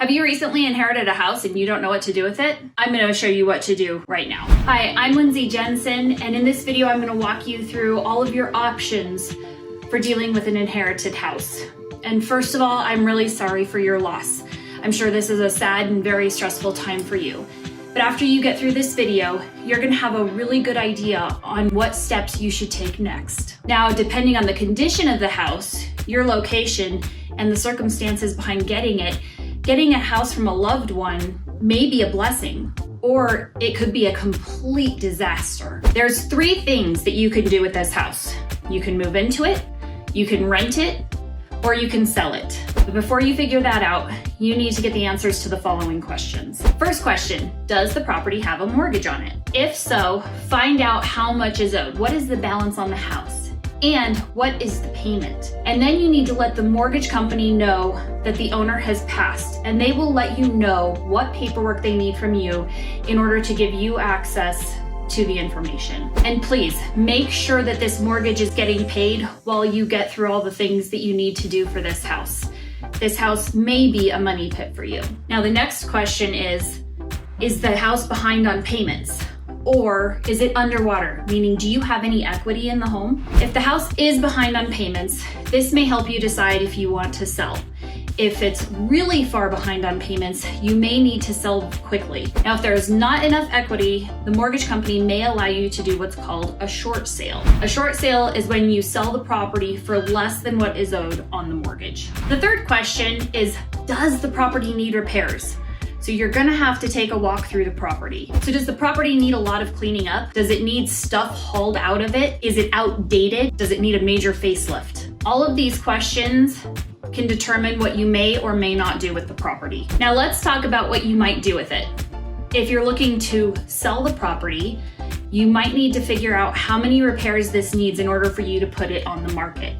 Have you recently inherited a house and you don't know what to do with it? I'm going to show you what to do right now. Hi, I'm Lindsey Jensen, and in this video I'm going to walk you through all of your options for dealing with an inherited house. And first of all, I'm really sorry for your loss. I'm sure this is a sad and very stressful time for you. But after you get through this video, you're going to have a really good idea on what steps you should take next. Now, depending on the condition of the house, your location, and the circumstances behind getting a house from a loved one may be a blessing, or it could be a complete disaster. There's 3 things that you can do with this house. You can move into it, you can rent it, or you can sell it. But before you figure that out, you need to get the answers to the following questions. First question, does the property have a mortgage on it? If so, find out how much is owed. What is the balance on the house? And what is the payment? And then you need to let the mortgage company know that the owner has passed, and they will let you know what paperwork they need from you in order to give you access to the information. And please make sure that this mortgage is getting paid while you get through all the things that you need to do for this house. This house may be a money pit for you. Now, the next question is the house behind on payments? Or is it underwater? Meaning, do you have any equity in the home? If the house is behind on payments, this may help you decide if you want to sell. If it's really far behind on payments, you may need to sell quickly. Now, if there is not enough equity, the mortgage company may allow you to do what's called a short sale. A short sale is when you sell the property for less than what is owed on the mortgage. The third question is, does the property need repairs? So you're gonna have to take a walk through the property. So does the property need a lot of cleaning up? Does it need stuff hauled out of it? Is it outdated? Does it need a major facelift? All of these questions can determine what you may or may not do with the property. Now let's talk about what you might do with it. If you're looking to sell the property, you might need to figure out how many repairs this needs in order for you to put it on the market.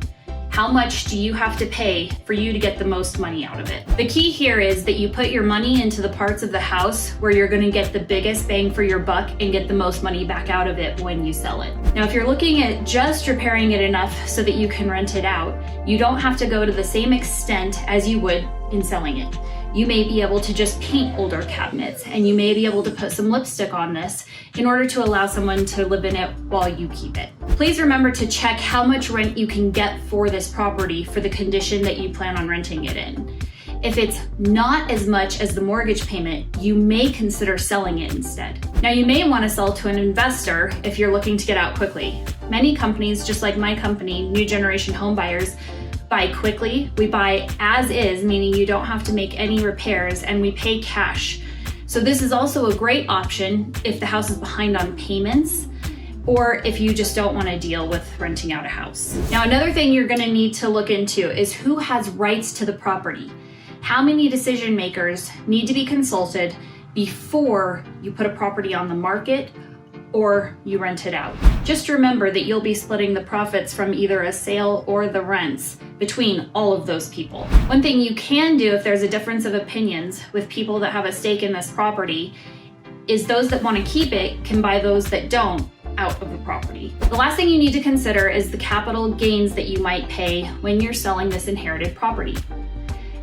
How much do you have to pay for you to get the most money out of it? The key here is that you put your money into the parts of the house where you're gonna get the biggest bang for your buck and get the most money back out of it when you sell it. Now, if you're looking at just repairing it enough so that you can rent it out, you don't have to go to the same extent as you would in selling it. You may be able to just paint older cabinets, and you may be able to put some lipstick on this in order to allow someone to live in it while you keep it. Please remember to check how much rent you can get for this property for the condition that you plan on renting it in. If it's not as much as the mortgage payment, you may consider selling it instead. Now, you may want to sell to an investor if you're looking to get out quickly. Many companies, just like my company, New Generation Home Buyers, buy quickly. We buy as is, meaning you don't have to make any repairs, and we pay cash. So this is also a great option if the house is behind on payments, or if you just don't want to deal with renting out a house. Now, another thing you're going to need to look into is who has rights to the property. How many decision makers need to be consulted before you put a property on the market or you rent it out. Just remember that you'll be splitting the profits from either a sale or the rents between all of those people. One thing you can do if there's a difference of opinions with people that have a stake in this property is those that want to keep it can buy those that don't out of the property. The last thing you need to consider is the capital gains that you might pay when you're selling this inherited property.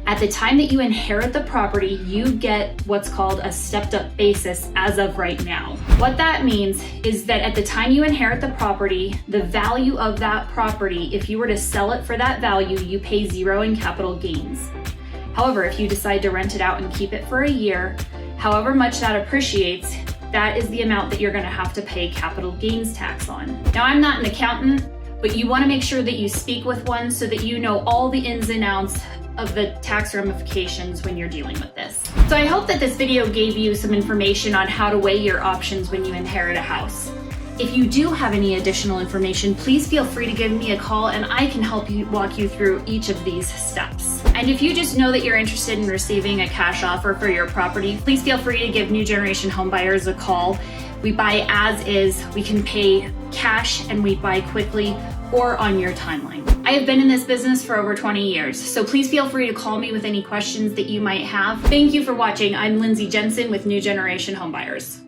At the time that you inherit the property, you get what's called a stepped up basis as of right now. What that means is that at the time you inherit the property, the value of that property, if you were to sell it for that value, you pay 0 in capital gains. However, if you decide to rent it out and keep it for a year, however much that appreciates, that is the amount that you're going to have to pay capital gains tax on. Now, I'm not an accountant, but you want to make sure that you speak with one so that you know all the ins and outs of the tax ramifications when you're dealing with this. So I hope that this video gave you some information on how to weigh your options when you inherit a house. If you do have any additional information, please feel free to give me a call and I can help you walk you through each of these steps. And if you just know that you're interested in receiving a cash offer for your property, please feel free to give New Generation Home Buyers a call. We buy as is, we can pay cash, and we buy quickly or on your timeline. I have been in this business for over 20 years, so please feel free to call me with any questions that you might have. Thank you for watching. I'm Lindsey Jensen with New Generation Home Buyers.